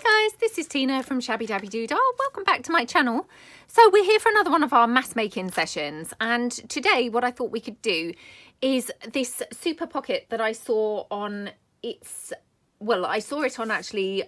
Hi guys, this is Tina from Shabbydabbydoodah. Welcome back to my channel. So we're here for another one of our mass making sessions, and today what I thought we could do is this super pocket that I saw on I saw it on actually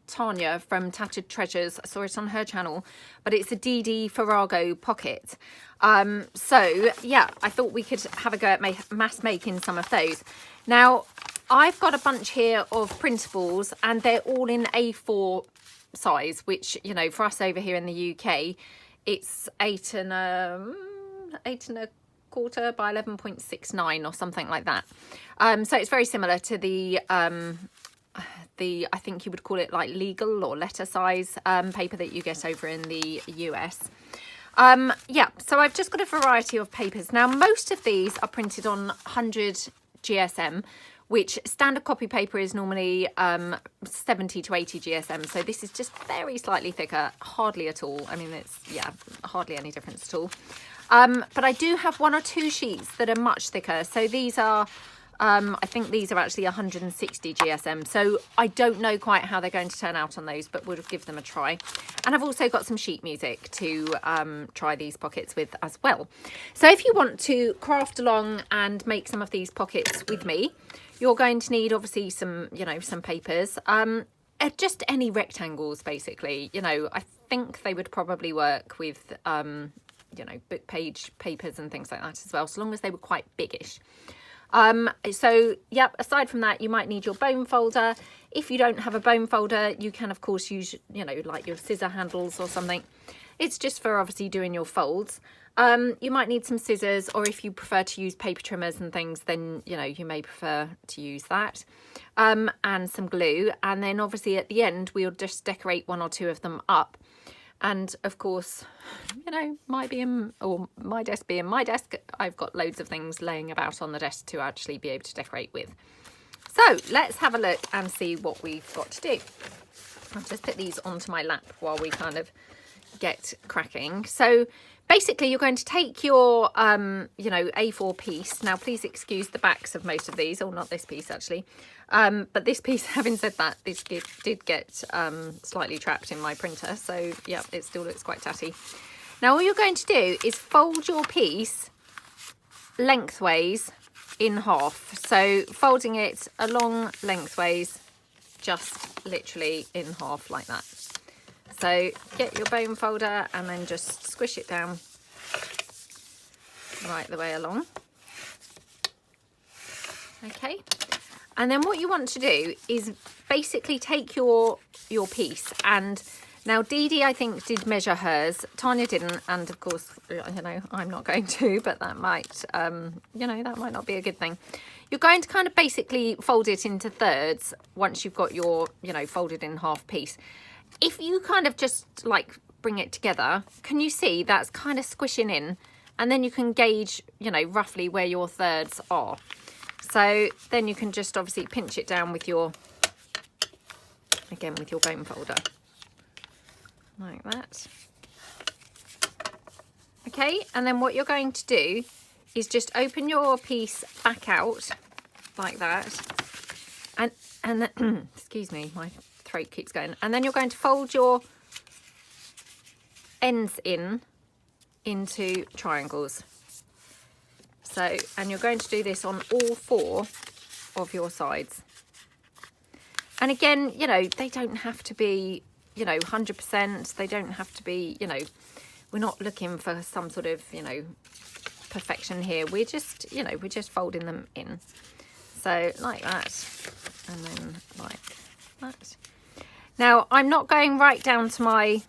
Tania from Tatty Treasures. I saw it on her channel, but it's a Dee Dee Farago pocket. So yeah, I thought we could have a go at mass making some of those. Now I've got a bunch here of printables and they're all in A4 size, which, you know, for us over here in the UK, it's 8 and a quarter by 11.69 or something like that. So it's very similar to the I think you would call it like legal or letter size paper that you get over in the US. Yeah, so I've just got a variety of papers. Now, most of these are printed on 100 GSM, which standard copy paper is normally 70 to 80 GSM. So this is just very slightly thicker, hardly at all. I mean, it's, yeah, hardly any difference at all. But I do have one or two sheets that are much thicker. So these are, I think these are actually 160 GSM. So I don't know quite how they're going to turn out on those, but we'll give them a try. And I've also got some sheet music to try these pockets with as well. So if you want to craft along and make some of these pockets with me, you're going to need obviously some, you know, some papers, just any rectangles basically. You know, I think they would probably work with, you know, book page papers and things like that as well, so long as they were quite biggish. So yeah, aside from that, you might need your bone folder. If you don't have a bone folder, you can of course use, you know, like your scissor handles or something. It's just for obviously doing your folds. You might need some scissors, or if you prefer to use paper trimmers and things, then, you know, you may prefer to use that. And some glue. And then obviously at the end, we'll just decorate one or two of them up. And of course, you know, my desk being my desk, I've got loads of things laying about on the desk to actually be able to decorate with. So let's have a look and see what we've got to do. I'll just put these onto my lap while we kind of get cracking. So basically you're going to take your you know, A4 piece. Now please excuse the backs of most of these, or not this piece actually, but this piece, having said that, this did get slightly trapped in my printer, so yeah, it still looks quite tatty. Now all you're going to do is fold your piece lengthways in half, so folding it along lengthways, just literally in half like that. So get your bone folder and then just squish it down right the way along. Okay, and then what you want to do is basically take your piece, and now Dee Dee I think did measure hers, Tania didn't, and of course, you know, I'm not going to, but that might you know, that might not be a good thing. You're going to kind of basically fold it into thirds once you've got your, you know, folded in half piece. If you kind of just like bring it together, can you see that's kind of squishing in, and then you can gauge, you know, roughly where your thirds are. So then you can just obviously pinch it down with your, again with your bone folder, like that. Okay, and then what you're going to do is just open your piece back out like that, and then, excuse me, my throat keeps going, and then you're going to fold your ends into triangles. So, and you're going to do this on all four of your sides. And again, you know, they don't have to be, you know, 100%. They don't have to be, you know, we're not looking for some sort of, you know, perfection here. We're just, you know, we're just folding them in. So like that, and then like that. Now, I'm not going right down to my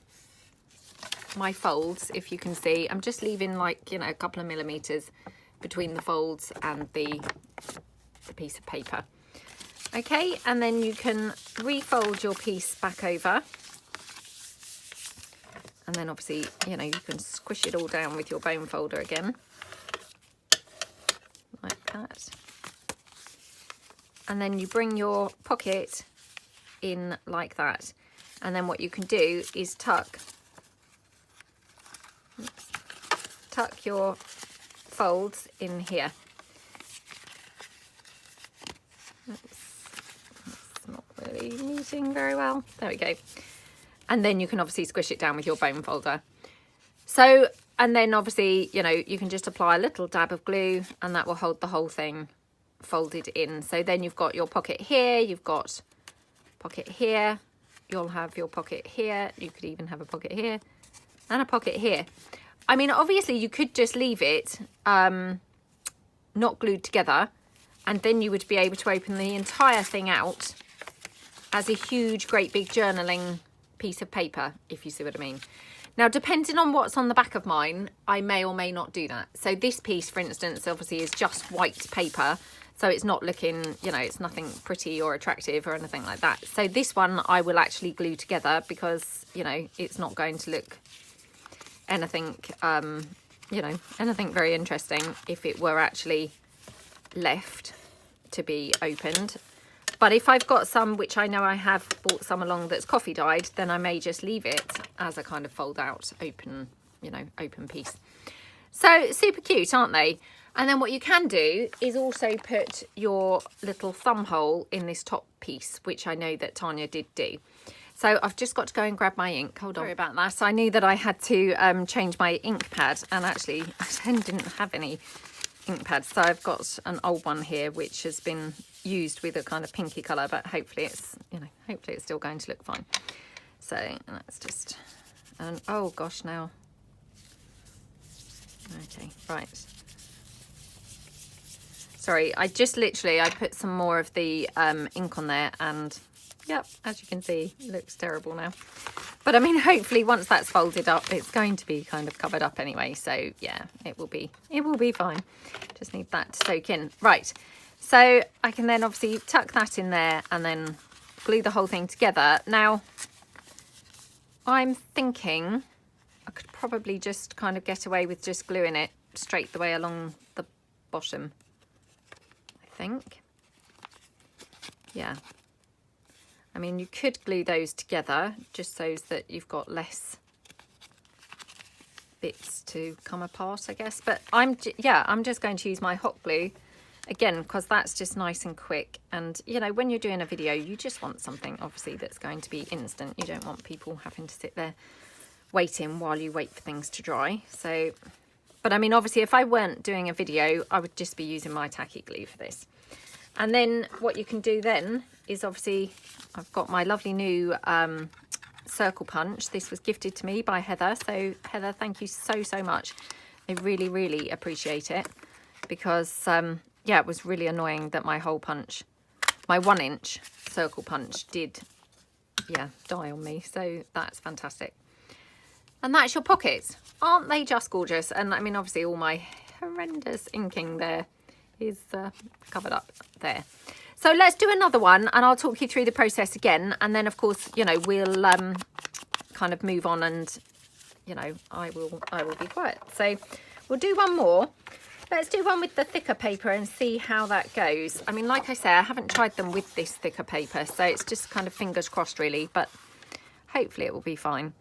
folds, if you can see. I'm just leaving like, you know, a couple of millimeters between the folds and the piece of paper. Okay, and then you can refold your piece back over. And then obviously, you know, you can squish it all down with your bone folder again. Like that. And then you bring your pocket in like that, and then what you can do is tuck your folds in here. That's not really be meeting very well. There we go. And then you can obviously squish it down with your bone folder. So, and then obviously, you know, you can just apply a little dab of glue and that will hold the whole thing folded in. So then you've got your pocket here, you've got pocket here, you'll have your pocket here, you could even have a pocket here and a pocket here. I mean, obviously you could just leave it not glued together, and then you would be able to open the entire thing out as a huge, great big journaling piece of paper, if you see what I mean. Now, depending on what's on the back of mine, I may or may not do that. So this piece, for instance, obviously is just white paper. So it's not looking, you know, it's nothing pretty or attractive or anything like that. So this one I will actually glue together because, you know, it's not going to look anything, you know, anything very interesting if it were actually left to be opened. But if I've got some, which I know I have bought some along that's coffee dyed, then I may just leave it as a kind of fold out open, you know, open piece. So super cute, aren't they? And then what you can do is also put your little thumb hole in this top piece, which I know that Tania did do. So I've just got to go and grab my ink. Hold on. Sorry about that. So I knew that I had to change my ink pad, and actually I didn't have any ink pads. So I've got an old one here, which has been used with a kind of pinky colour, but hopefully it's, you know, hopefully it's still going to look fine. So that's just, and oh gosh, now. Okay, right. Sorry, I just literally, I put some more of the ink on there, and yep, as you can see, it looks terrible now. But I mean, hopefully once that's folded up, it's going to be kind of covered up anyway. So yeah, it will be fine. Just need that to soak in. Right, so I can then obviously tuck that in there and then glue the whole thing together. Now, I'm thinking I could probably just kind of get away with just gluing it straight the way along the bottom. I think. Yeah. I mean, you could glue those together just so that you've got less bits to come apart, I guess. But I'm just going to use my hot glue again, because that's just nice and quick. And, you know, when you're doing a video, you just want something, obviously, that's going to be instant. You don't want people having to sit there waiting while you wait for things to dry. So, but I mean, obviously, if I weren't doing a video, I would just be using my tacky glue for this. And then what you can do then is, obviously, I've got my lovely new circle punch. This was gifted to me by Heather. So Heather, thank you so, so much. I really, really appreciate it, because, yeah, it was really annoying that my hole punch, my 1-inch circle punch did, yeah, die on me. So that's fantastic. And that's your pockets. Aren't they just gorgeous? And I mean, obviously all my horrendous inking there is covered up there. So let's do another one and I'll talk you through the process again. And then of course, you know, we'll kind of move on, and, you know, I will be quiet. So we'll do one more. Let's do one with the thicker paper and see how that goes. I mean, like I say, I haven't tried them with this thicker paper, so it's just kind of fingers crossed really, but hopefully it will be fine.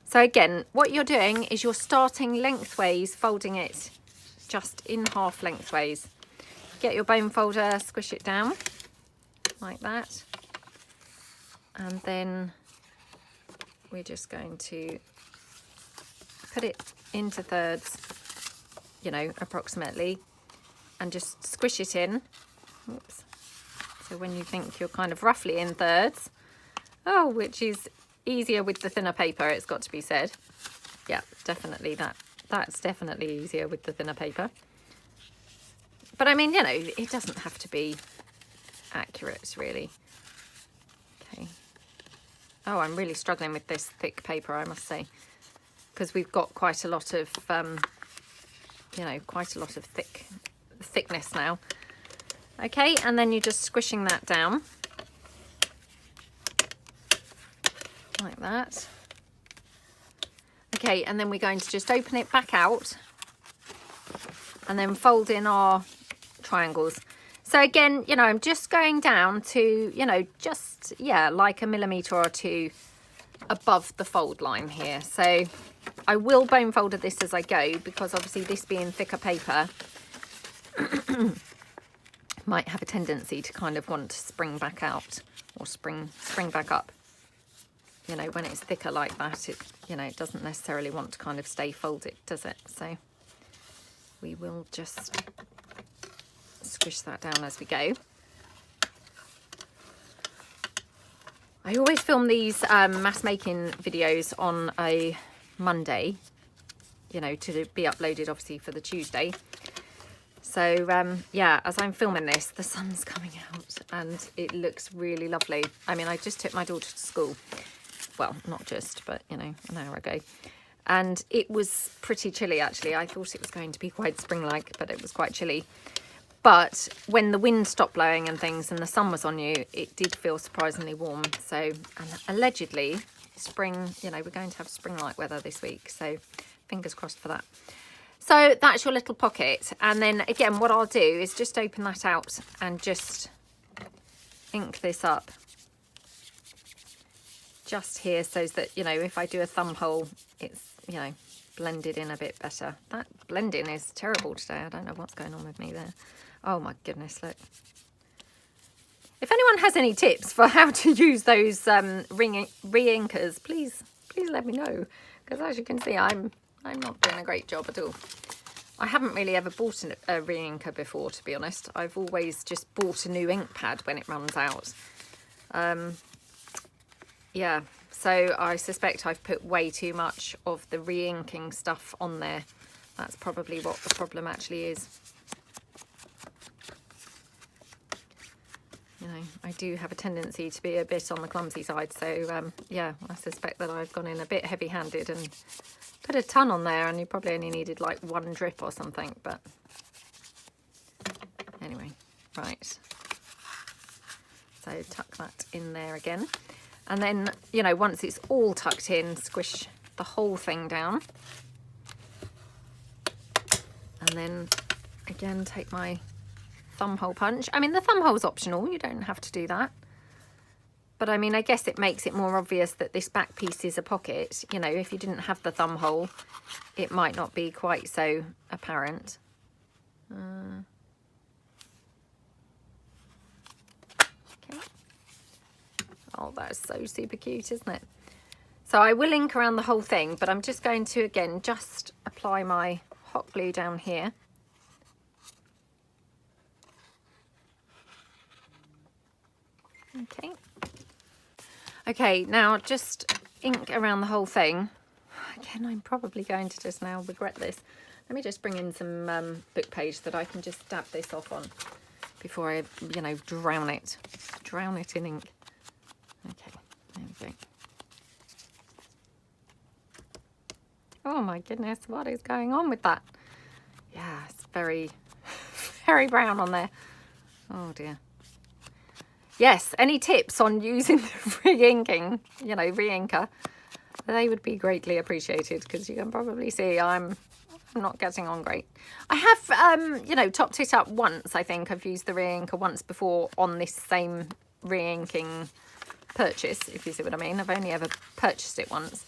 So again, what you're doing is you're starting lengthways, folding it just in half lengthways. Get your bone folder, squish it down like that. And then we're just going to put it into thirds, you know, approximately, and just squish it in. Oops. So when you think you're kind of roughly in thirds, oh, which is easier with the thinner paper, it's got to be said. Yeah, definitely that's definitely easier with the thinner paper. But I mean, you know, it doesn't have to be accurate really. Okay. Oh, I'm really struggling with this thick paper, I must say, because we've got quite a lot of you know, quite a lot of thickness now. Okay, and then you're just squishing that down like that. Okay, and then we're going to just open it back out and then fold in our triangles. So again, you know, I'm just going down to, you know, just, yeah, like a millimetre or two above the fold line here. So I will bone folder this as I go, because obviously this being thicker paper might have a tendency to kind of want to spring back out or spring back up. You know, when it's thicker like that, it, you know, it doesn't necessarily want to kind of stay folded, does it? So we will just squish that down as we go. I always film these mass making videos on a Monday, you know, to be uploaded obviously for the Tuesday. So yeah, as I'm filming this, the sun's coming out and it looks really lovely. I mean, I just took my daughter to school. Well, not just, but, you know, an hour ago. And it was pretty chilly, actually. I thought it was going to be quite spring-like, but it was quite chilly. But when the wind stopped blowing and things and the sun was on you, it did feel surprisingly warm. So, and allegedly, spring, you know, we're going to have spring-like weather this week. So, fingers crossed for that. So, that's your little pocket. And then, again, what I'll do is just open that out and just ink this up. Just here, so that, you know, if I do a thumb hole, it's, you know, blended in a bit better. That blending is terrible today. I don't know what's going on with me there. Oh my goodness, look. If anyone has any tips for how to use those re-inkers, please let me know, because as you can see, I'm not doing a great job at all. I haven't really ever bought a re-inker before, to be honest. I've always just bought a new ink pad when it runs out. Yeah, so I suspect I've put way too much of the re-inking stuff on there. That's probably what the problem actually is. You know, I do have a tendency to be a bit on the clumsy side. So, yeah, I suspect that I've gone in a bit heavy-handed and put a ton on there. And you probably only needed like 1 drip or something. But anyway, right. So tuck that in there again. And then, you know, once it's all tucked in, squish the whole thing down. And then, again, take my thumb hole punch. I mean, the thumb hole's optional. You don't have to do that. But, I mean, I guess it makes it more obvious that this back piece is a pocket. You know, if you didn't have the thumb hole, it might not be quite so apparent. Okay. Oh, that's so super cute, isn't it? So I will ink around the whole thing, but I'm just going to, again, just apply my hot glue down here. Okay. Okay, now just ink around the whole thing. Again, I'm probably going to just now regret this. Let me just bring in some book page that I can just dab this off on before I, you know, drown it in ink. Okay, there we go. Oh my goodness, what is going on with that? Yeah, it's very, very brown on there. Oh dear. Yes, any tips on using the re-inking, you know, re-inker, they would be greatly appreciated, because you can probably see I'm not getting on great. I have, you know, topped it up once. I think I've used the re-inker once before on this same re-inking purchase, if you see what I mean. I've only ever purchased it once.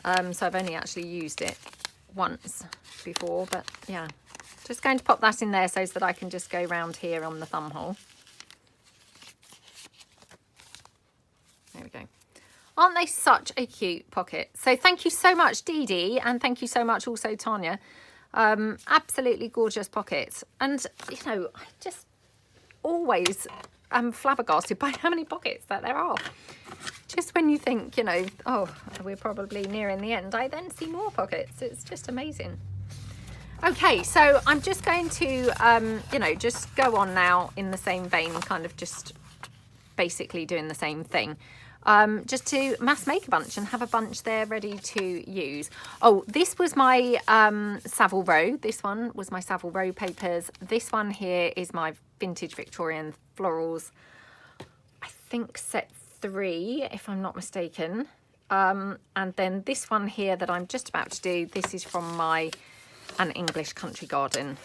So I've only actually used it once before, but yeah. Just going to pop that in there so that I can just go round here on the thumb hole. There we go. Aren't they such a cute pocket? So thank you so much, Dee Dee, and thank you so much also, Tania. Absolutely gorgeous pockets. And, you know, I just always am flabbergasted by how many pockets that there are. Just when you think, you know, oh, we're probably nearing the end, I then see more pockets. It's just amazing. Okay, so I'm just going to, you know, just go on now in the same vein, kind of just basically doing the same thing. Just to mass make a bunch and have a bunch there ready to use. Oh, this was my Savile Row. This one was my Savile Row papers. This one here is my vintage Victorian florals. I think set 3, if I'm not mistaken. And then this one here that I'm just about to do, this is from my An English Country Garden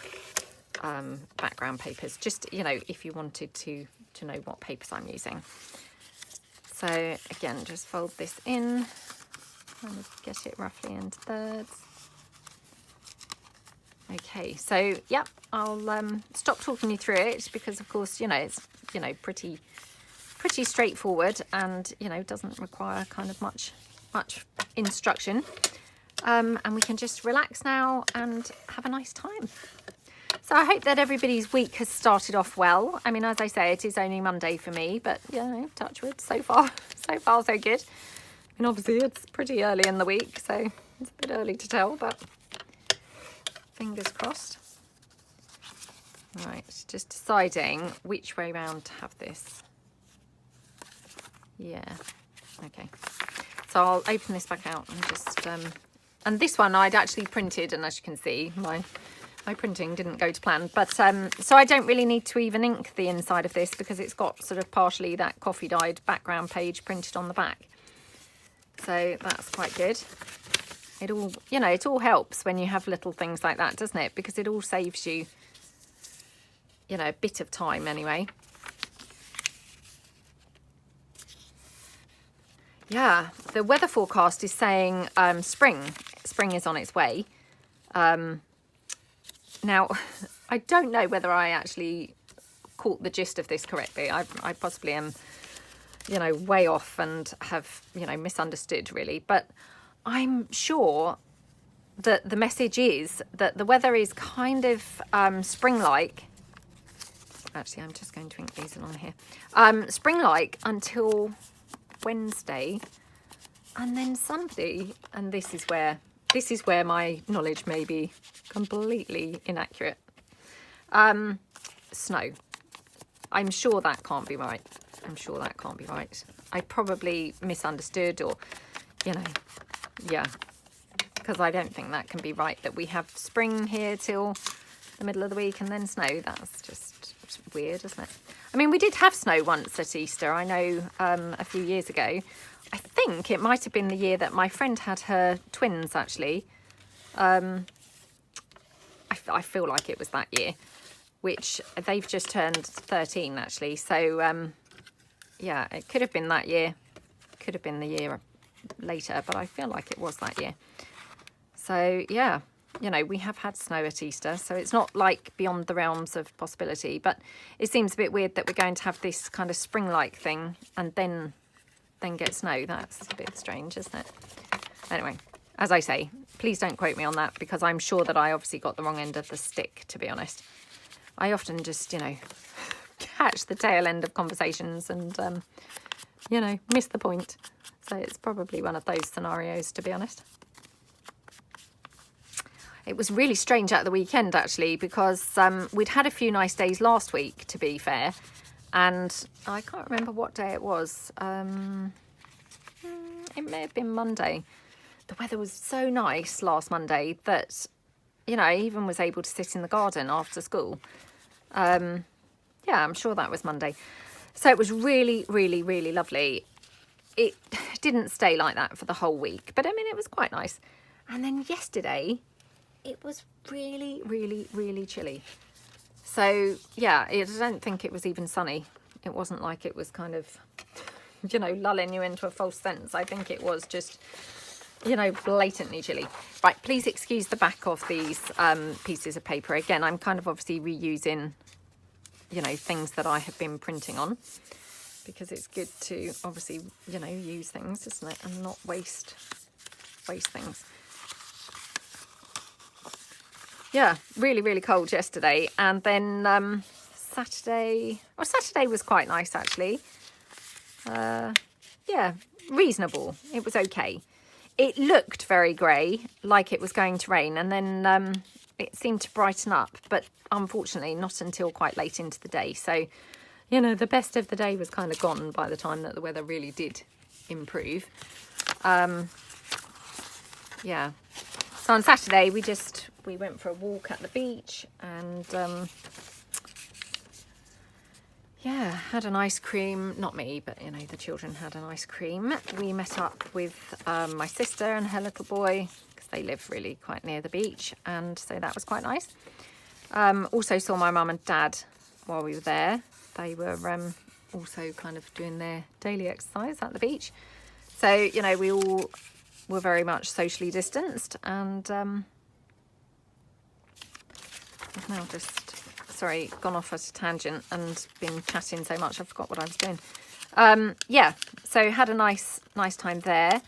background papers. Just, you know, if you wanted to know what papers I'm using. So again, just fold this in, kind of get it roughly into thirds. Okay, so yep, I'll stop talking you through it, because of course, you know, it's, you know, pretty pretty straightforward, and you know, doesn't require kind of much instruction. And we can just relax now and have a nice time. So I hope that everybody's week has started off well. I mean, as I say, it is only Monday for me, but you know, touch wood, so far so good. And obviously it's pretty early in the week, so it's a bit early to tell, but fingers crossed. Right, just deciding which way round to have this. Yeah, okay. So I'll open this back out and just, and this one I'd actually printed, and as you can see, my printing didn't go to plan. But so I don't really need to even ink the inside of this because it's got sort of partially that coffee dyed background page printed on the back. So that's quite good. It all, you know, it all helps when you have little things like that, doesn't it? Because it all saves you, you know, a bit of time anyway. Yeah, the weather forecast is saying spring is on its way. Now, I don't know whether I actually caught the gist of this correctly. I possibly am, you know, way off and have, you know, misunderstood really. But I'm sure that the message is that the weather is kind of spring-like. Actually, I'm just going to ink these along here. Spring-like until Wednesday, and then somebody, and this is where my knowledge may be completely inaccurate. Snow. I'm sure that can't be right. I'm sure that can't be right. I probably misunderstood, or, you know, yeah, because I don't think that can be right, that we have spring here till the middle of the week and then snow. That's just weird, isn't it? I mean, we did have snow once at Easter, I know, a few years ago. I think it might have been the year that my friend had her twins, actually. I feel like it was that year, which they've just turned 13, actually. So, yeah, it could have been that year. Could have been the year later, but I feel like it was that year. So, yeah, you know, we have had snow at Easter, so it's not like beyond the realms of possibility, but it seems a bit weird that we're going to have this kind of spring-like thing and then get snow. That's a bit strange, isn't it? Anyway, as I say, please don't quote me on that, because I'm sure that I obviously got the wrong end of the stick, to be honest. I often just, you know, catch the tail end of conversations and, you know, miss the point. So it's probably one of those scenarios, to be honest. It was really strange at the weekend, actually, because we'd had a few nice days last week, to be fair. And I can't remember what day it was. It may have been Monday. The weather was so nice last Monday that, you know, I even was able to sit in the garden after school. Yeah, I'm sure that was Monday. So it was really, really, really lovely. It didn't stay like that for the whole week, but I mean, it was quite nice. And then yesterday, it was really, really, really chilly. So, yeah, I don't think it was even sunny. It wasn't like it was kind of, you know, lulling you into a false sense. I think it was just, you know, blatantly chilly. Right, please excuse the back of these pieces of paper. Again, I'm kind of obviously reusing, you know, things that I have been printing on, because it's good to obviously, you know, use things, isn't it? And not waste things. Yeah, really, really cold yesterday. And then Saturday was quite nice, actually. Yeah, reasonable. It was okay. It looked very grey, like it was going to rain. And then it seemed to brighten up. But unfortunately, not until quite late into the day. So, you know, the best of the day was kind of gone by the time that the weather really did improve. Yeah. So on Saturday, we went for a walk at the beach and, yeah, had an ice cream. Not me, but, you know, the children had an ice cream. We met up with my sister and her little boy, because they live really quite near the beach. And so that was quite nice. Also saw my mum and dad while we were there. They were also kind of doing their daily exercise at the beach. So, you know, we all were very much socially distanced, and I've now just, sorry, gone off at a tangent and been chatting so much I forgot what I was doing. Yeah, so had a nice time there.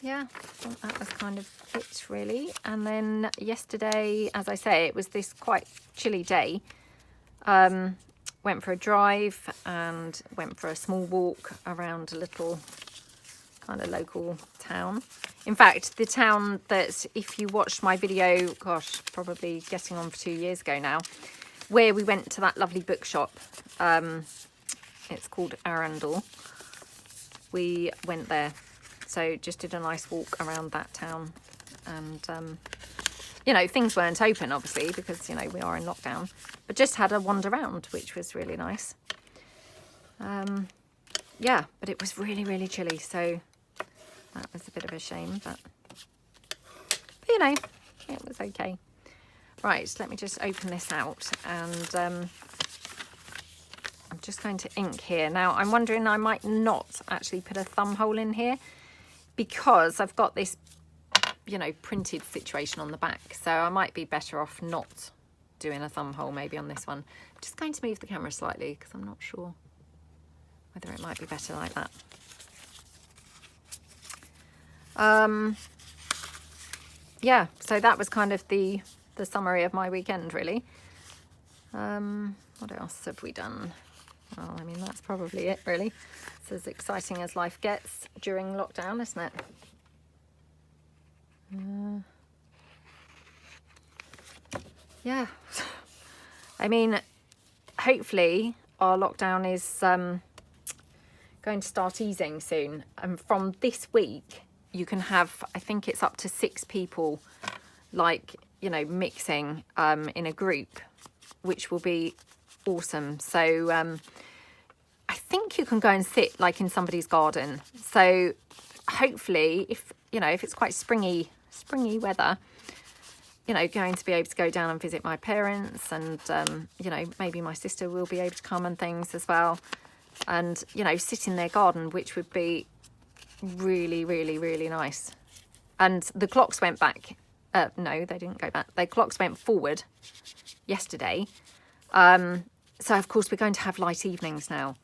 Yeah, I think that was kind of it really. And then yesterday, as I say, it was this quite chilly day. Went for a drive and went for a small walk around a little kind of local town. In fact, the town that, if you watched my video, gosh, probably getting on for 2 years ago now, where we went to that lovely bookshop. It's called Arundel. We went there. So just did a nice walk around that town. And, you know, things weren't open, obviously, because, you know, we are in lockdown. But just had a wander around, which was really nice. Yeah, but it was really, really chilly. So that was a bit of a shame. But you know, it was okay. Right, let me just open this out. And I'm just going to ink here. Now, I'm wondering I might not actually put a thumb hole in here, because I've got this, you know, printed situation on the back. So I might be better off not doing a thumb hole maybe on this one. I'm just going to move the camera slightly because I'm not sure whether it might be better like that. Yeah, so that was kind of the summary of my weekend really. What else have we done? Well, I mean, that's probably it really. It's as exciting as life gets during lockdown, isn't it? Yeah. I mean, hopefully our lockdown is going to start easing soon. And from this week, you can have, I think it's up to 6 people, like, you know, mixing in a group, which will be awesome. So I think you can go and sit like in somebody's garden. So hopefully, if, you know, if it's quite springy weather, you know, going to be able to go down and visit my parents, and you know, maybe my sister will be able to come and things as well, and, you know, sit in their garden, which would be really, really, really nice. And the clocks went back. No, they didn't go back. The clocks went forward yesterday. So of course we're going to have light evenings now.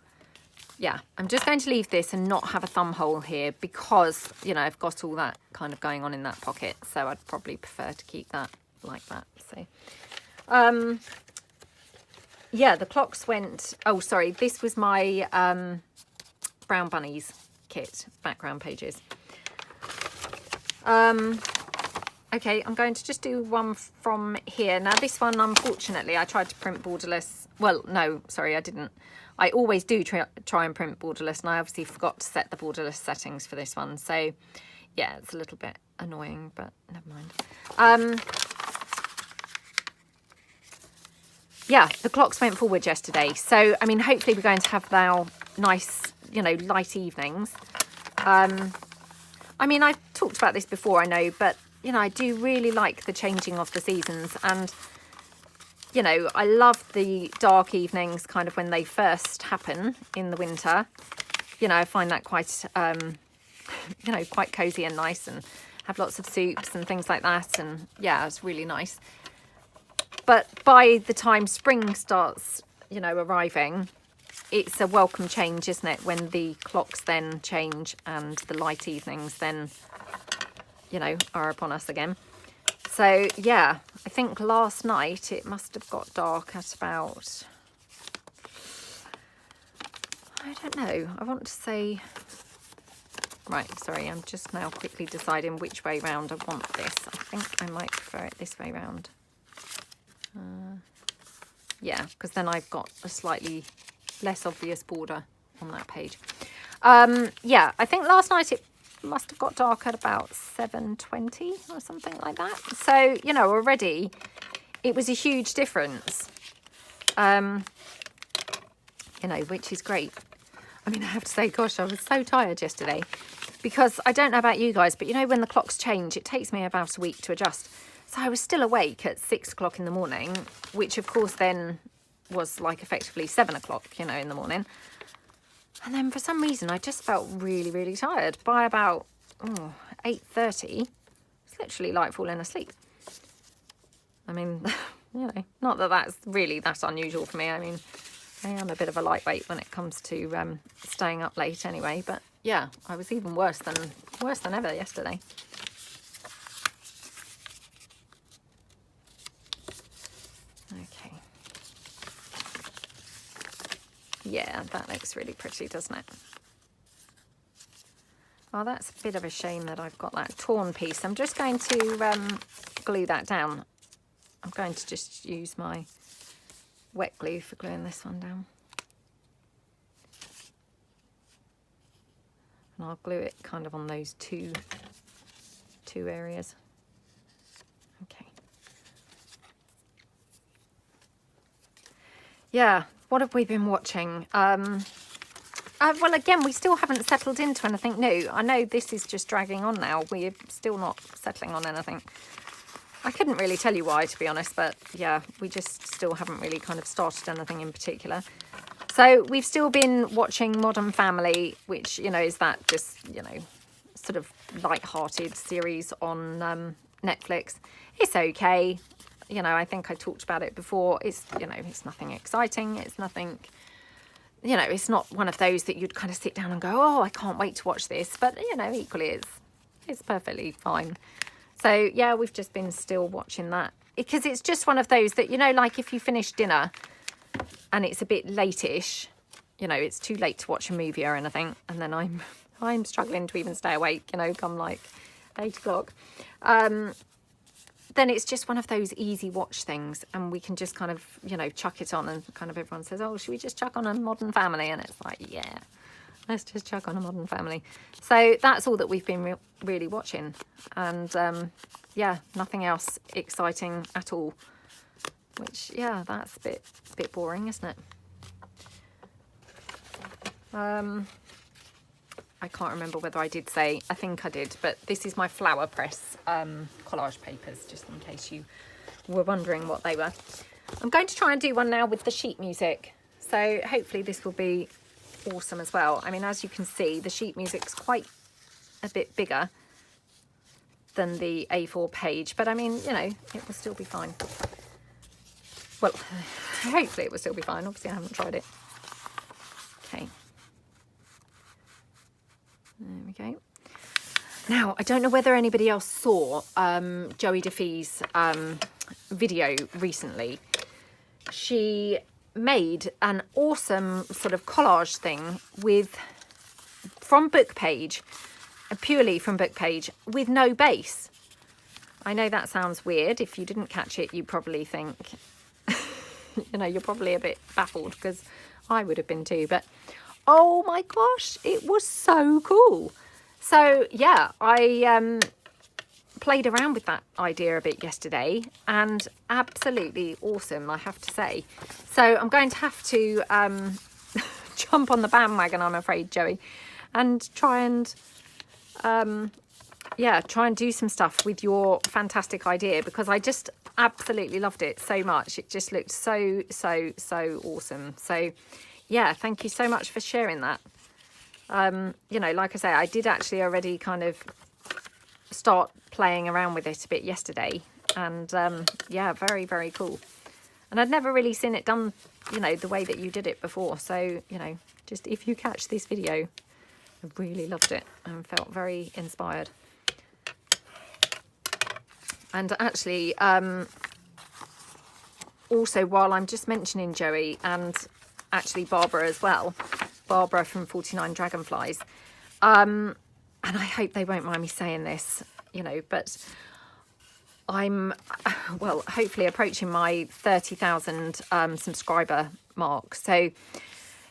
Yeah, I'm just going to leave this and not have a thumb hole here because, you know, I've got all that kind of going on in that pocket. So I'd probably prefer to keep that like that. So, yeah, the clocks went... Oh, sorry. This was my Brown Bunnies kit, background pages. Okay, I'm going to just do one from here. Now, this one, unfortunately, I tried to print borderless. Well, no, sorry, I didn't. I always do try and print borderless, and I obviously forgot to set the borderless settings for this one. So, yeah, it's a little bit annoying, but never mind. Yeah, the clocks went forward yesterday. So, I mean, hopefully we're going to have now nice, you know, light evenings. I mean, I've talked about this before, I know, but, you know, I do really like the changing of the seasons. And, you know, I love the dark evenings kind of when they first happen in the winter. You know, I find that quite, you know, quite cozy and nice, and have lots of soups and things like that. And yeah, it's really nice. But by the time spring starts, you know, arriving, it's a welcome change, isn't it? When the clocks then change and the light evenings then, you know, are upon us again. So, yeah, I think last night it must have got dark at about, I don't know, I want to say, right, sorry, I'm just now quickly deciding which way round I want this. I think I might prefer it this way round. Yeah, because then I've got a slightly less obvious border on that page. Yeah, I think last night it must have got dark at about 7:20 or something like that. So, you know, already it was a huge difference, you know, which is great. I mean, I have to say, gosh, I was so tired yesterday because I don't know about you guys, but you know, when the clocks change, it takes me about a week to adjust. So I was still awake at 6 o'clock in the morning, which of course then was like effectively 7 o'clock, you know, in the morning. And then for some reason, I just felt really, really tired. By about 8:30, it's literally like falling asleep. I mean, you know, not that that's really that unusual for me. I mean, I am a bit of a lightweight when it comes to staying up late anyway, but yeah, I was even worse than ever yesterday. Okay. Yeah, that looks really pretty, doesn't it? Oh, that's a bit of a shame that I've got that torn piece. I'm just going to glue that down. I'm going to just use my wet glue for gluing this one down. And I'll glue it kind of on those two areas. Okay. Yeah, what have we been watching? Well, again, we still haven't settled into anything new. I know this is just dragging on now. We're still not settling on anything. I couldn't really tell you why, to be honest, but yeah, we just still haven't really kind of started anything in particular. So we've still been watching Modern Family, which, you know, is that just, you know, sort of light-hearted series on Netflix. It's okay. You know, I think I talked about it before. It's, you know, it's nothing exciting. It's nothing... You know, it's not one of those that you'd kind of sit down and go, oh, I can't wait to watch this. But, you know, equally it's perfectly fine. So, yeah, we've just been still watching that. Because it's just one of those that, you know, like if you finish dinner and it's a bit late-ish, you know, it's too late to watch a movie or anything. And then I'm struggling to even stay awake, you know, come like 8 o'clock. Then it's just one of those easy watch things, and we can just kind of, you know, chuck it on, and kind of everyone says, oh, should we just chuck on a Modern Family? And it's like, yeah, let's just chuck on a Modern Family. So that's all that we've been really watching. And yeah, nothing else exciting at all, which, yeah, that's a bit boring, isn't it? I can't remember whether I did say, I think I did, but this is my flower press collage papers, just in case you were wondering what they were. I'm going to try and do one now with the sheet music, so hopefully this will be awesome as well. I mean, as you can see, the sheet music's quite a bit bigger than the A4 page, but I mean, you know, it will still be fine. Well, hopefully it will still be fine. Obviously I haven't tried it. Okay. There we go. Now, I don't know whether anybody else saw Joey DeFee's video recently. She made an awesome sort of collage thing from book page, purely from book page, with no base. I know that sounds weird. If you didn't catch it, you probably think, you know, you're probably a bit baffled, because I would have been too, but oh my gosh, it was so cool. So yeah, I played around with that idea a bit yesterday, and absolutely awesome, I have to say. So I'm going to have to jump on the bandwagon, I'm afraid, Joey, and try and yeah, try and do some stuff with your fantastic idea, because I just absolutely loved it so much. It just looked so awesome. So yeah, thank you so much for sharing that. You know, like I say, I did actually already kind of start playing around with it a bit yesterday, and yeah, very cool. And I'd never really seen it done, you know, the way that you did it before. So, you know, just if you catch this video, I really loved it and felt very inspired. And actually, also, while I'm just mentioning Joey, and actually Barbara as well, Barbara from 49 Dragonflies, and I hope they won't mind me saying this, you know, but I'm, well, hopefully approaching my 30,000 subscriber mark. So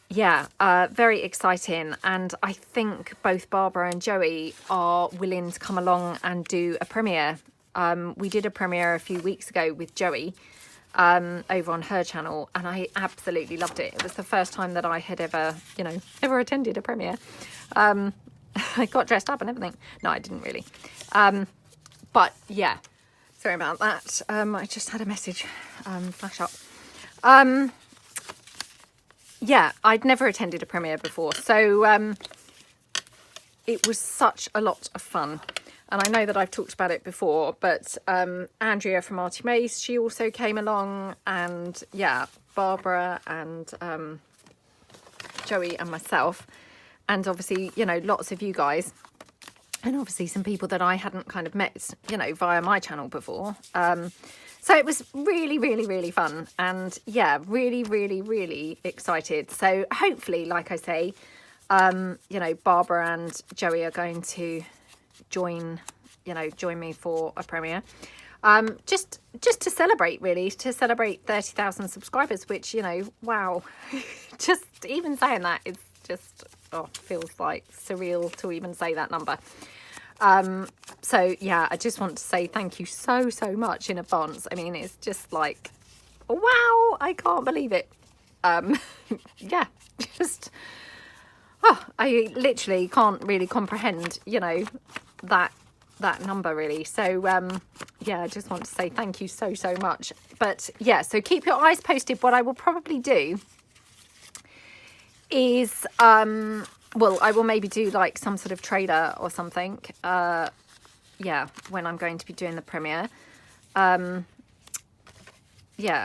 yeah, very exciting. And I think both Barbara and Joey are willing to come along and do a premiere. We did a premiere a few weeks ago with Joey over on her channel, and I absolutely loved it. It was the first time that I had ever, you know, ever attended a premiere. I got dressed up and everything. No, I didn't really. But yeah, sorry about that. I just had a message flash up. Yeah, I'd never attended a premiere before, so it was such a lot of fun. And I know that I've talked about it before, but Andrea from Artie Mace, she also came along, and yeah, Barbara and Joey and myself, and obviously, you know, lots of you guys, and obviously some people that I hadn't kind of met, you know, via my channel before. So it was really, really, really fun, and yeah, really, really, really excited. So hopefully, like I say, you know, Barbara and Joey are going to join me for a premiere. Just to celebrate, really, to celebrate 30,000 subscribers, which, you know, wow, just even saying that, it's just, oh, feels like surreal to even say that number. So yeah, I just want to say thank you so much in advance. I mean, it's just like, wow, I can't believe it. Yeah, just, oh, I literally can't really comprehend, you know, that number really. So yeah, I just want to say thank you so much. But yeah, so keep your eyes posted. What I will probably do is well, I will maybe do like some sort of trailer or something, yeah, when I'm going to be doing the premiere. Yeah,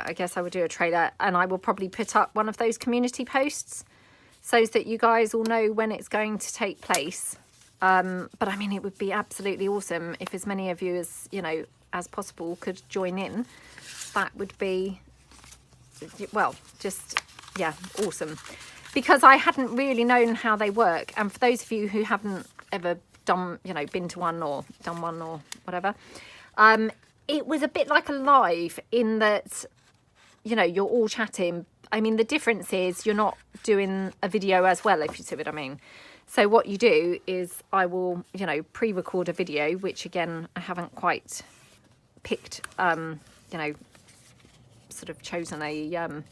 I guess I will do a trailer, and I will probably put up one of those community posts so that you guys all know when it's going to take place. But I mean, it would be absolutely awesome if as many of you as, you know, as possible could join in. That would be, well, just, yeah, awesome. Because I hadn't really known how they work. And for those of you who haven't ever done, you know, been to one or done one or whatever, it was a bit like a live in that, you know, you're all chatting. I mean, the difference is you're not doing a video as well, if you see what I mean. So what you do is I will, you know, pre-record a video, which again, I haven't quite picked, you know, sort of chosen a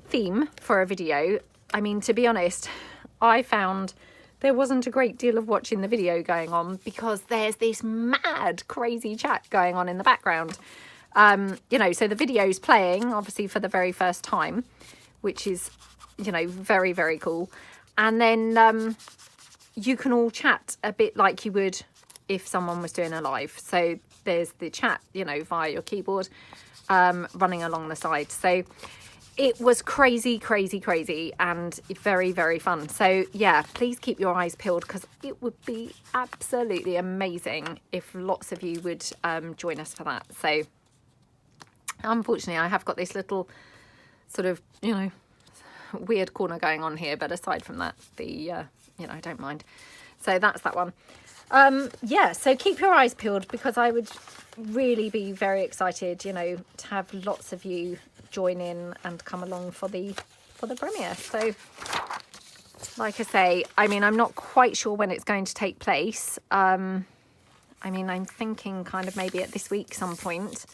theme for a video. I mean, to be honest, I found there wasn't a great deal of watching the video going on because there's this mad, crazy chat going on in the background. You know, so the video's playing, obviously, for the very first time, which is, you know, very, very cool. And then you can all chat a bit like you would if someone was doing a live. So there's the chat, you know, via your keyboard, running along the side. So it was crazy, and very, very fun. So yeah, please keep your eyes peeled because it would be absolutely amazing if lots of you would join us for that. So unfortunately, I have got this little sort of, you know, weird corner going on here, but aside from that, the you know, I don't mind. So that's that one. Yeah, so keep your eyes peeled because I would really be very excited, you know, to have lots of you join in and come along for the premiere. So like I say, I mean, I'm not quite sure when it's going to take place. I mean, I'm thinking kind of maybe at this week some point,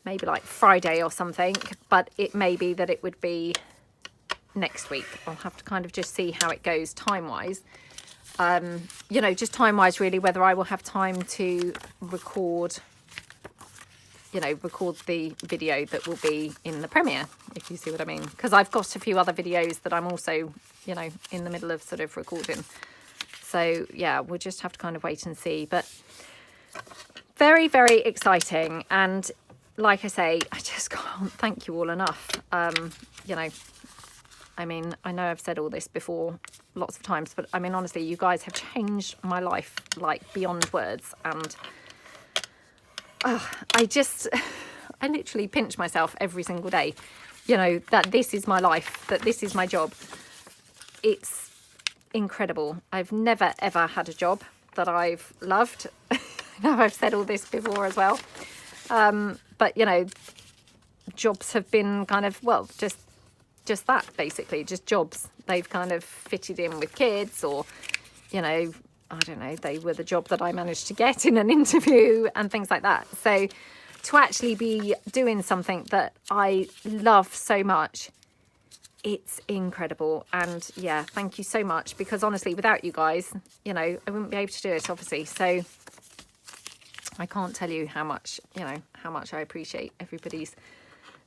maybe like Friday or something, but it may be that it would be next week. I'll have to kind of just see how it goes time-wise. You know, just time-wise really, whether I will have time to record, you know, record the video that will be in the premiere, if you see what I mean. Because I've got a few other videos that I'm also, you know, in the middle of sort of recording. So yeah, we'll just have to kind of wait and see. But very, very exciting. And like I say, I just can't thank you all enough. You know, I mean, I know I've said all this before lots of times, but I mean, honestly, you guys have changed my life, like, beyond words. And I literally pinch myself every single day, you know, that this is my life, that this is my job. It's incredible. I've never, ever had a job that I've loved. I know I've said all this before as well. But, you know, jobs have been kind of, well, just that, basically, just jobs. They've kind of fitted in with kids, or, you know, I don't know, they were the job that I managed to get in an interview and things like that. So to actually be doing something that I love so much, it's incredible. And yeah, thank you so much, because honestly, without you guys, you know, I wouldn't be able to do it, obviously. So I can't tell you how much, you know, how much I appreciate everybody's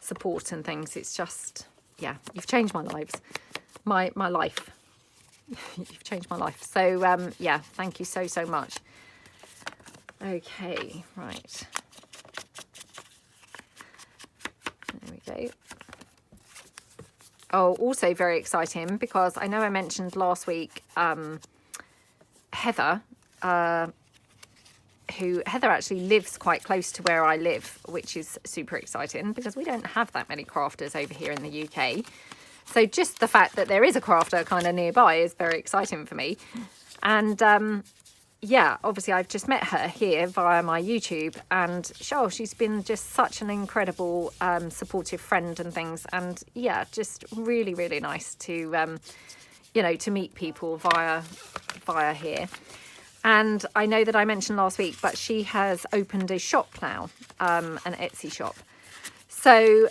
support and things. It's just, yeah, you've changed my lives, my life. You've changed my life. So yeah, thank you so much. Okay, right, there we go. Oh, also very exciting, because I know I mentioned last week Heather, Heather actually lives quite close to where I live, which is super exciting because we don't have that many crafters over here in the UK. So just the fact that there is a crafter kind of nearby is very exciting for me. And yeah, obviously I've just met her here via my YouTube, and she's been just such an incredible supportive friend and things. And yeah, just really, really nice to you know, to meet people via here. And I know that I mentioned last week, but she has opened a shop now, an Etsy shop. So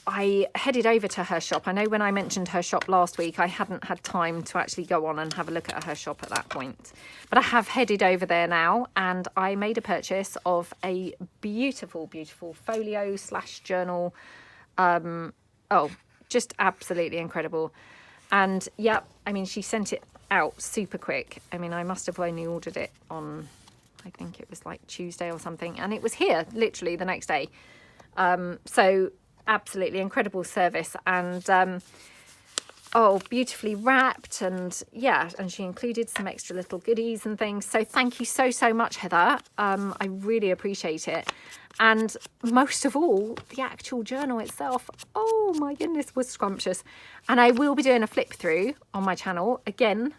I headed over to her shop. I know when I mentioned her shop last week, I hadn't had time to actually go on and have a look at her shop at that point. But I have headed over there now, and I made a purchase of a beautiful, beautiful folio / journal. Oh, just absolutely incredible. And yeah, I mean, she sent it out super quick. I mean, I must have only ordered it on, I think it was like Tuesday or something, and it was here literally the next day. So absolutely incredible service, and oh, beautifully wrapped, and yeah, and she included some extra little goodies and things. So thank you so much, Heather. I really appreciate it. And most of all, the actual journal itself, oh my goodness, was scrumptious. And I will be doing a flip through on my channel again.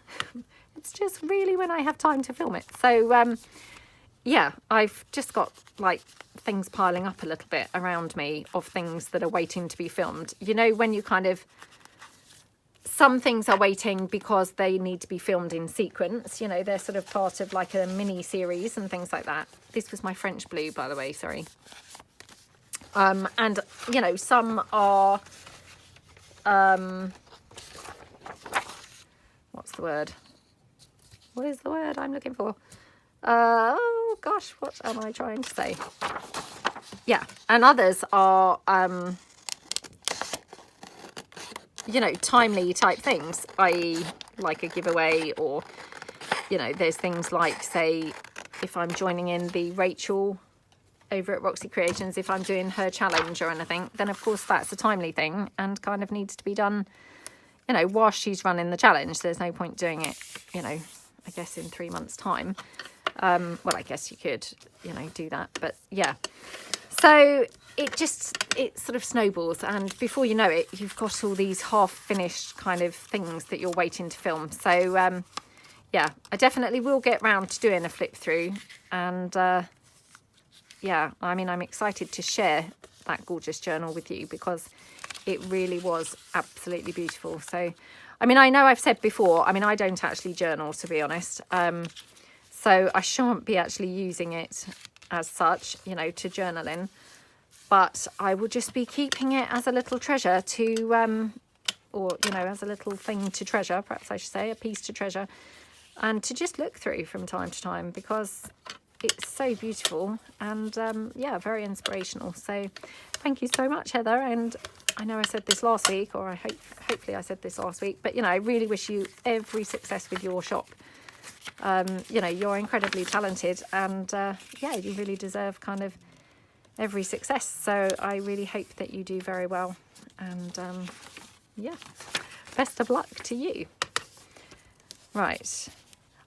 It's just really when I have time to film it. So yeah, I've just got like things piling up a little bit around me of things that are waiting to be filmed. You know, when you kind of, some things are waiting because they need to be filmed in sequence. You know, they're sort of part of like a mini series and things like that. This was my French blue, by the way, sorry. And, you know, some are, what's the word? What is the word I'm looking for? Oh gosh, what am I trying to say? Yeah, and others are, you know, timely type things, i.e. like a giveaway, or, you know, there's things like, say, if I'm joining in the Rachel over at Roxy Creations, if I'm doing her challenge or anything, then of course that's a timely thing and kind of needs to be done, you know, while she's running the challenge. There's no point doing it, you know, I guess in 3 months' time. Well, I guess you could, you know, do that, but yeah. So it sort of snowballs, and before you know it, you've got all these half-finished kind of things that you're waiting to film. So yeah, I definitely will get round to doing a flip through, and yeah, I mean, I'm excited to share that gorgeous journal with you because it really was absolutely beautiful. So, I mean, I know I've said before, I mean, I don't actually journal, to be honest. So I shan't be actually using it as such, you know, to journal in, but I will just be keeping it as a little treasure to, or, you know, as a little thing to treasure, perhaps I should say, a piece to treasure, and to just look through from time to time because it's so beautiful and, yeah, very inspirational. So thank you so much, Heather. And I know I said this last week, or hopefully I said this last week, but, you know, I really wish you every success with your shop. You know, you're incredibly talented, and yeah, you really deserve kind of every success. So I really hope that you do very well, and yeah, best of luck to you. Right.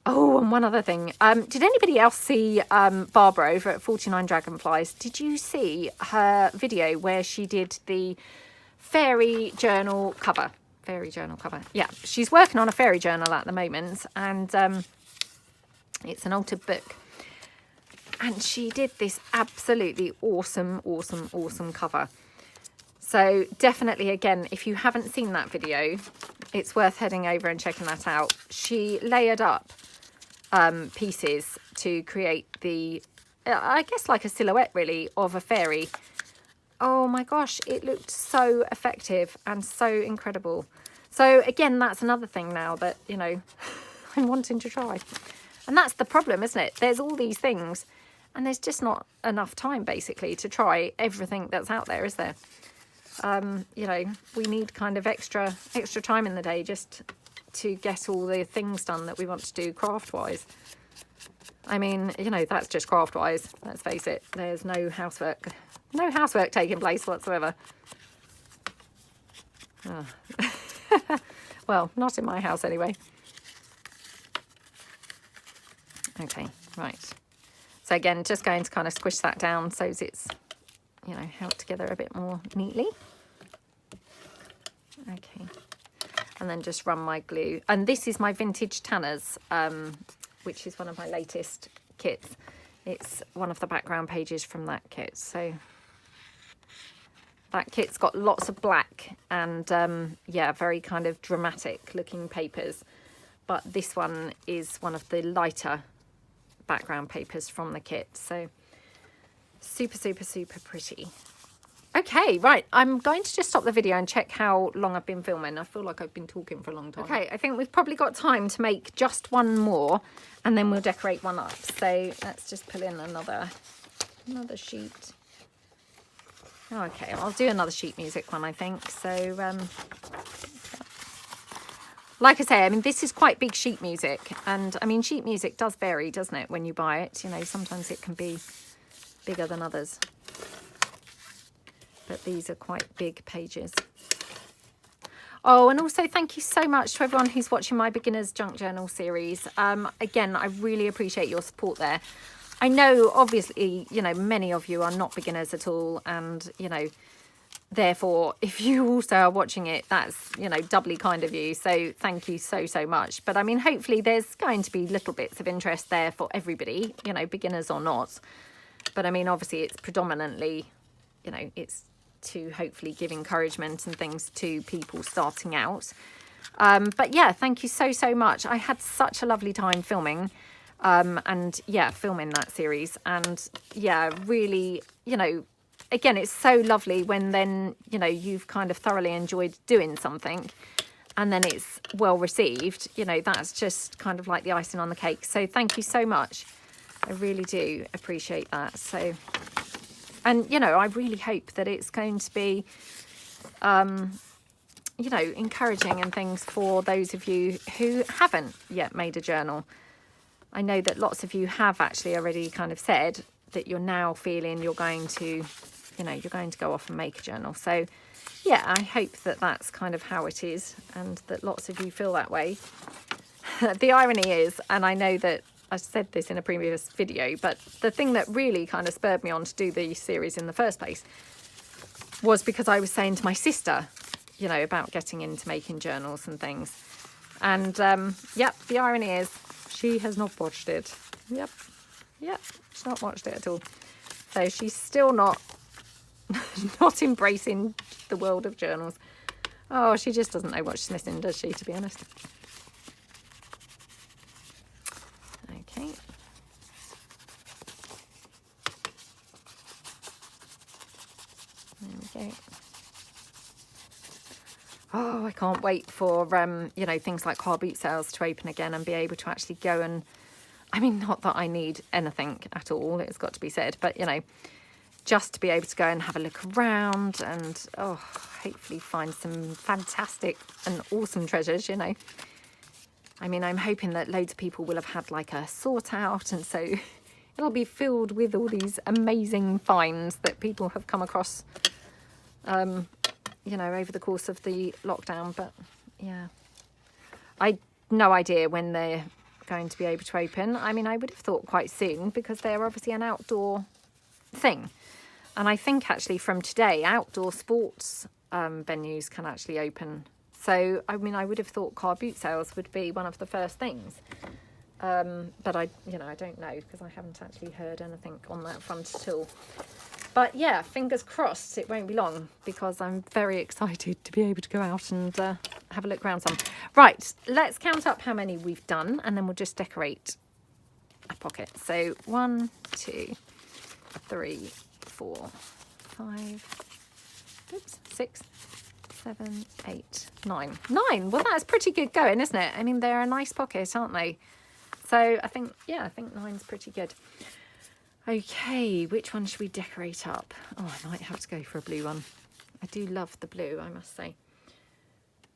Oh, and one other thing. Did anybody else see Barbara over at 49 Dragonflies? Did you see her video where she did the fairy journal cover? Fairy journal cover. Yeah, she's working on a fairy journal at the moment, and it's an altered book. And she did this absolutely awesome cover. So definitely, again, if you haven't seen that video, it's worth heading over and checking that out. She layered up pieces to create the, I guess like a silhouette really, of a fairy. Oh my gosh, it looked so effective and so incredible. So again, that's another thing now that, you know, I'm wanting to try. And that's the problem, isn't it? There's all these things and there's just not enough time basically to try everything that's out there, is there? You know, we need kind of extra time in the day just to get all the things done that we want to do craft-wise. I mean, you know, that's just craft-wise, let's face it. There's no housework taking place whatsoever. Oh. Well, not in my house anyway. Okay, right. So again, just going to kind of squish that down so it's, you know, held together a bit more neatly. Okay. And then just run my glue. And this is my vintage Tanners, which is one of my latest kits. It's one of the background pages from that kit. So that kit's got lots of black and, yeah, very kind of dramatic looking papers. But this one is one of the lighter background papers from the kit. So super, super, super pretty. Okay, right. I'm going to just stop the video and check how long I've been filming. I feel like I've been talking for a long time. Okay, I think we've probably got time to make just one more and then we'll decorate one up. So let's just pull in another sheet. Oh, okay, I'll do another sheet music one, I think. So, like I say, I mean, this is quite big sheet music. And, I mean, sheet music does vary, doesn't it, when you buy it? You know, sometimes it can be bigger than others. But these are quite big pages. Oh, and also thank you so much to everyone who's watching my Beginner's Junk Journal series. Again, I really appreciate your support there. I know, obviously, you know, many of you are not beginners at all. And, you know, therefore, if you also are watching it, that's, you know, doubly kind of you. So thank you so, so much. But I mean, hopefully there's going to be little bits of interest there for everybody, you know, beginners or not. But I mean, obviously it's predominantly, you know, it's to hopefully give encouragement and things to people starting out. But yeah, thank you so, so much. I had such a lovely time filming. And yeah, filming that series. And yeah, really, you know, again, it's so lovely when then, you know, you've kind of thoroughly enjoyed doing something and then it's well received. You know, that's just kind of like the icing on the cake. So thank you so much. I really do appreciate that. So, and, you know, I really hope that it's going to be, you know, encouraging and things for those of you who haven't yet made a journal. I know that lots of you have actually already kind of said that you're now feeling you're going to, you know, you're going to go off and make a journal. So, yeah, I hope that that's kind of how it is and that lots of you feel that way. The irony is, and I know that I said this in a previous video, but the thing that really kind of spurred me on to do the series in the first place was because I was saying to my sister, you know, about getting into making journals and things. And, yep, the irony is, she has not watched it. Yep. She's not watched it at all. So she's still not embracing the world of journals. Oh, she just doesn't know what she's missing, does she, to be honest? Okay. There we go. Oh, I can't wait for, you know, things like car boot sales to open again and be able to actually go and, I mean, not that I need anything at all, it's got to be said, but, you know, just to be able to go and have a look around and, oh, hopefully find some fantastic and awesome treasures, you know. I mean, I'm hoping that loads of people will have had like a sort out, and so it'll be filled with all these amazing finds that people have come across, you know, over the course of the lockdown. But yeah, I no idea when they're going to be able to open. I mean, I would have thought quite soon because they're obviously an outdoor thing. And I think actually from today, outdoor sports venues can actually open. So, I mean, I would have thought car boot sales would be one of the first things. But I don't know because I haven't actually heard anything on that front at all. But yeah, fingers crossed it won't be long because I'm very excited to be able to go out and have a look around some. Right, let's count up how many we've done and then we'll just decorate a pocket. So 1, 2, 3, 4, 5, 6, 7, 8, 9. 9. Well, that's pretty good going, isn't it? I mean, they're a nice pocket, aren't they? So I think 9's pretty good. Okay, which one should we decorate up? Oh, I might have to go for a blue one. I do love the blue, I must say.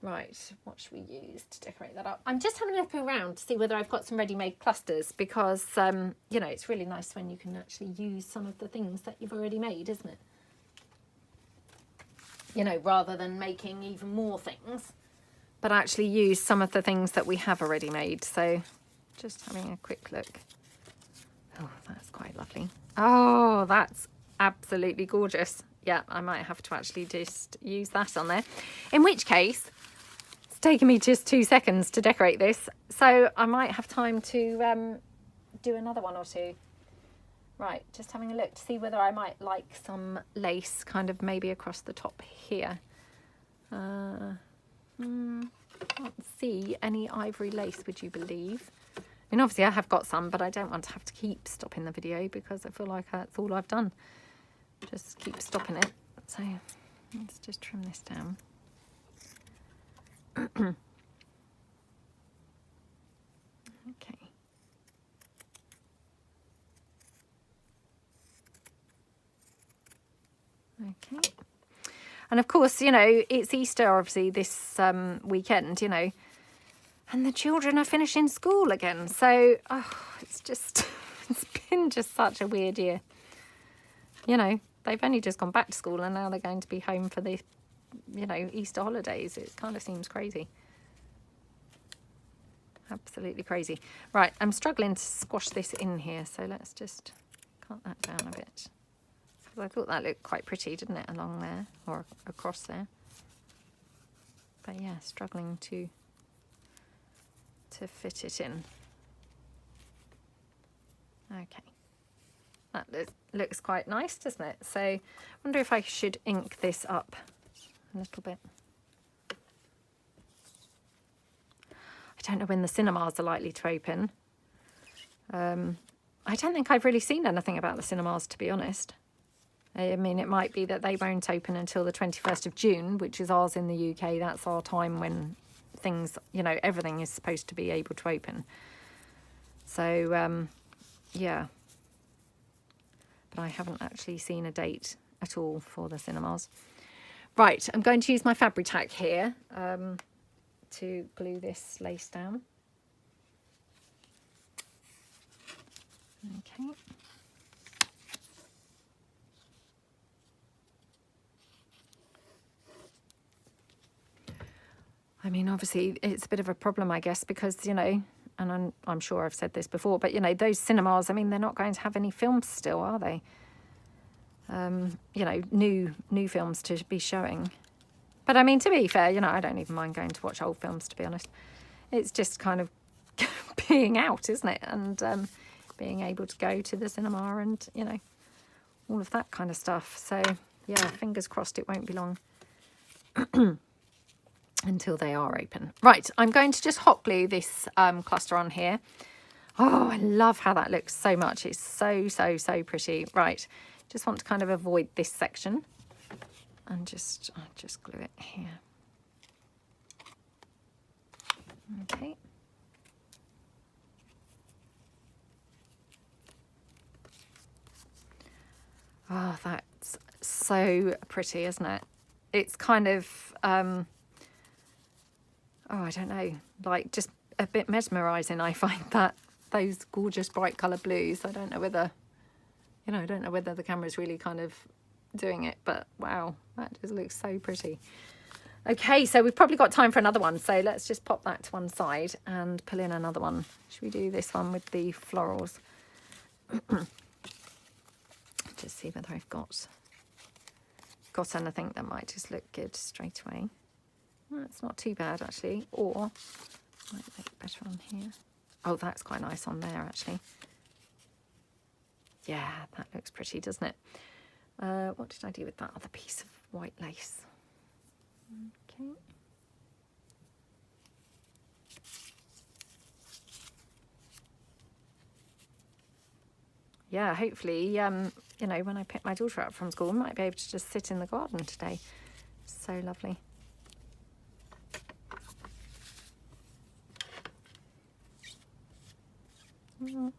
Right, what should we use to decorate that up? I'm just having a look around to see whether I've got some ready-made clusters because, you know, it's really nice when you can actually use some of the things that you've already made, isn't it? you know, rather than making even more things, but actually use some of the things that we have already made. So just having a quick look. Oh, that's quite lovely. Oh, that's absolutely gorgeous. Yeah, I might have to actually just use that on there. In which case, it's taken me just 2 seconds to decorate this. So I might have time to do another one or two. Right, just having a look to see whether I might like some lace kind of maybe across the top here. Can't see any ivory lace, would you believe? And obviously I have got some, but I don't want to have to keep stopping the video because I feel like that's all I've done. Just keep stopping it. So let's just trim this down. Okay. Okay. And of course, you know, it's Easter obviously this weekend, you know, and the children are finishing school again. So, it's just, it's been just such a weird year. You know, they've only just gone back to school and now they're going to be home for the, you know, Easter holidays. It kind of seems crazy. Absolutely crazy. Right, I'm struggling to squash this in here. So let's just cut that down a bit. Because I thought that looked quite pretty, didn't it, along there or across there. But yeah, struggling to fit it in. Okay, that looks quite nice, doesn't it? So I wonder if I should ink this up a little bit. I don't know when the cinemas are likely to open. I don't think I've really seen anything about the cinemas, to be honest. I mean, it might be that they won't open until the 21st of June, which is ours in the UK. That's our time when things, you know, everything is supposed to be able to open. So, yeah. But I haven't actually seen a date at all for the cinemas. Right, I'm going to use my Fabri-Tac here to glue this lace down. Okay. I mean, obviously, it's a bit of a problem, I guess, because, you know, and I'm sure I've said this before, but, you know, those cinemas, I mean, they're not going to have any films still, are they? You know, new films to be showing. But, I mean, to be fair, you know, I don't even mind going to watch old films, to be honest. It's just kind of being out, isn't it? And being able to go to the cinema and, you know, all of that kind of stuff. So, yeah, fingers crossed it won't be long. Until they are open. Right, I'm going to just hot glue this cluster on here. Oh, I love how that looks so much. It's so pretty. Right, just want to kind of avoid this section and I'll just glue it here. Okay. Oh, that's so pretty, isn't it? It's kind of oh, I don't know, like just a bit mesmerising. I find that those gorgeous bright colour blues. I don't know whether, you know, I don't know whether the camera's really kind of doing it, but wow, that just looks so pretty. Okay, so we've probably got time for another one. So let's just pop that to one side and pull in another one. Should we do this one with the florals? Just see whether I've got anything that might just look good straight away. It's not too bad, actually. Or, might look better on here. Oh, that's quite nice on there, actually. Yeah, that looks pretty, doesn't it? What did I do with that other piece of white lace? Okay. Yeah, hopefully, you know, when I pick my daughter up from school, I might be able to just sit in the garden today. So lovely. Okay.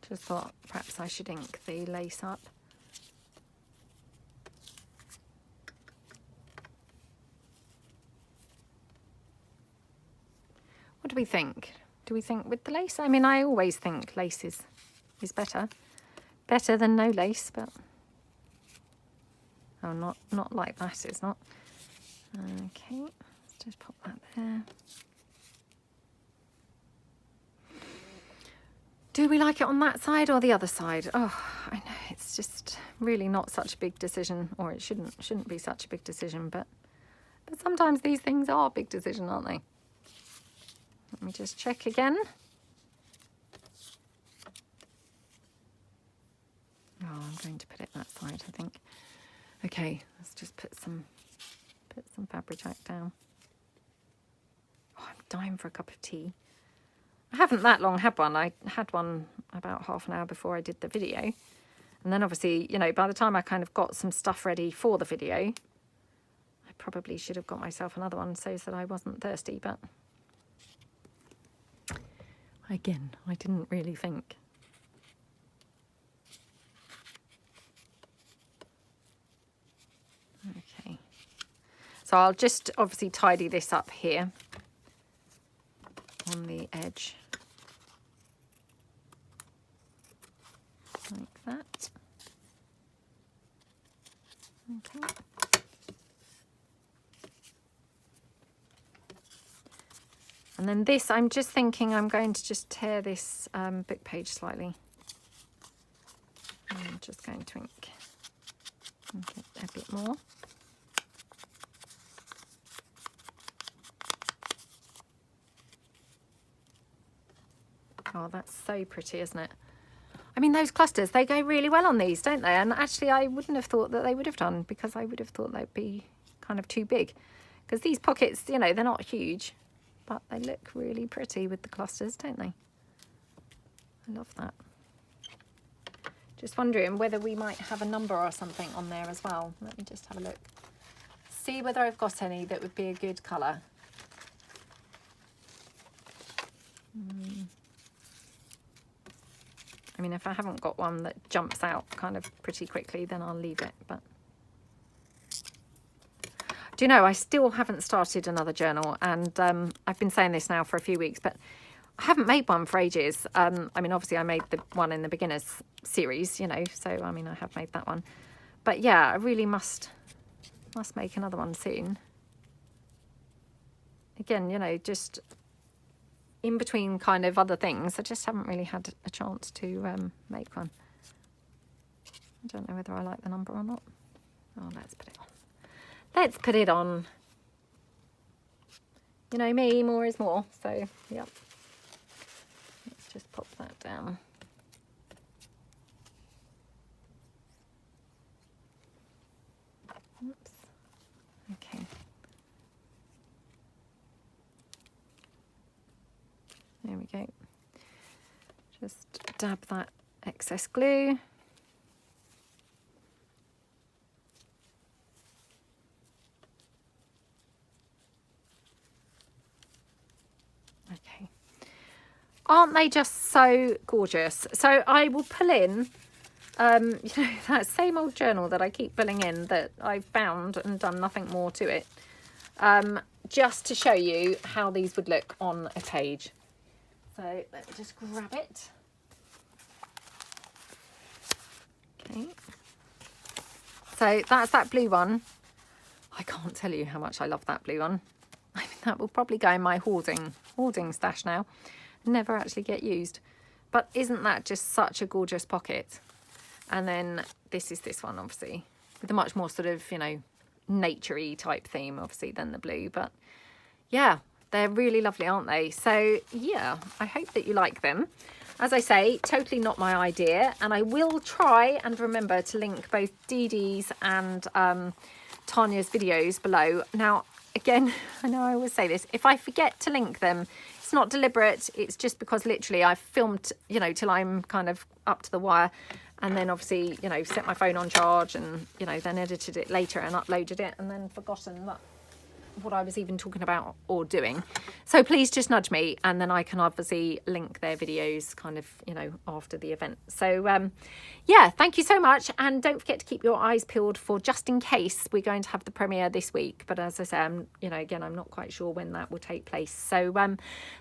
Just thought perhaps I should ink the lace up. do we think? Do we think with the lace? I mean, I always think lace is better. Better than no lace, but... Oh, not like that, it's not. Okay, let's just pop that there. Do we like it on that side or the other side? Oh, I know, it's just really not such a big decision, or it shouldn't be such a big decision, but sometimes these things are a big decision, aren't they? Let me just check again. Oh, I'm going to put it that side, I think. Okay, let's just put some fabric down. Oh, I'm dying for a cup of tea. I haven't that long had one. I had one about half an hour before I did the video. And then obviously, you know, by the time I kind of got some stuff ready for the video, I probably should have got myself another one so that I wasn't thirsty. But again, I didn't really think. Okay. So I'll just obviously tidy this up here on the edge. Like that. Okay. And then this, I'm just thinking I'm going to just tear this book page slightly. I'm just going to ink it a bit more. Oh, that's so pretty, isn't it? I mean, those clusters, they go really well on these, don't they? And actually, I wouldn't have thought that they would have done, because I would have thought they'd be kind of too big. Because these pockets, you know, they're not huge, but they look really pretty with the clusters, don't they? I love that. Just wondering whether we might have a number or something on there as well. Let me just have a look. See whether I've got any that would be a good colour. I mean, if I haven't got one that jumps out kind of pretty quickly, then I'll leave it. But do you know, I still haven't started another journal, and I've been saying this now for a few weeks, but I haven't made one for ages. I mean, obviously I made the one in the beginners series, you know, so I mean, I have made that one. But yeah, I really must make another one soon. Again, you know, just in between kind of other things, I just haven't really had a chance to make one. I don't know whether I like the number or not. Oh, let's put it on. Let's put it on. You know me, more is more. So, yep. Let's just pop that down. Oops. Okay. There we go. Just dab that excess glue. Okay. Aren't they just so gorgeous? So I will pull in, you know, that same old journal that I keep pulling in that I've found and done nothing more to it, just to show you how these would look on a page. So let me just grab it. Okay. So that's that blue one. I can't tell you how much I love that blue one. I mean, that will probably go in my hoarding stash now. Never actually get used. But isn't that just such a gorgeous pocket? And then this is this one, obviously, with a much more sort of, you know, nature-y type theme, obviously, than the blue. But yeah, they're really lovely, aren't they? So yeah, I hope that you like them. As I say, totally not my idea. And I will try and remember to link both Dee Dee's and Tania's videos below. Now, again, I know I always say this, if I forget to link them, it's not deliberate. It's just because literally I've filmed, you know, till I'm kind of up to the wire. And then obviously, you know, set my phone on charge and, you know, then edited it later and uploaded it and then forgotten that what I was even talking about or doing. So please just nudge me, and then I can obviously link their videos kind of, you know, after the event. So yeah, thank you so much, and don't forget to keep your eyes peeled for, just in case, we're going to have the premiere this week. But as I say, you know, again, I'm not quite sure when that will take place. So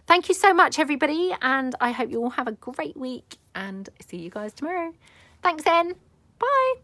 thank you so much, everybody, and I hope you all have a great week, and see you guys tomorrow. Thanks then. Bye.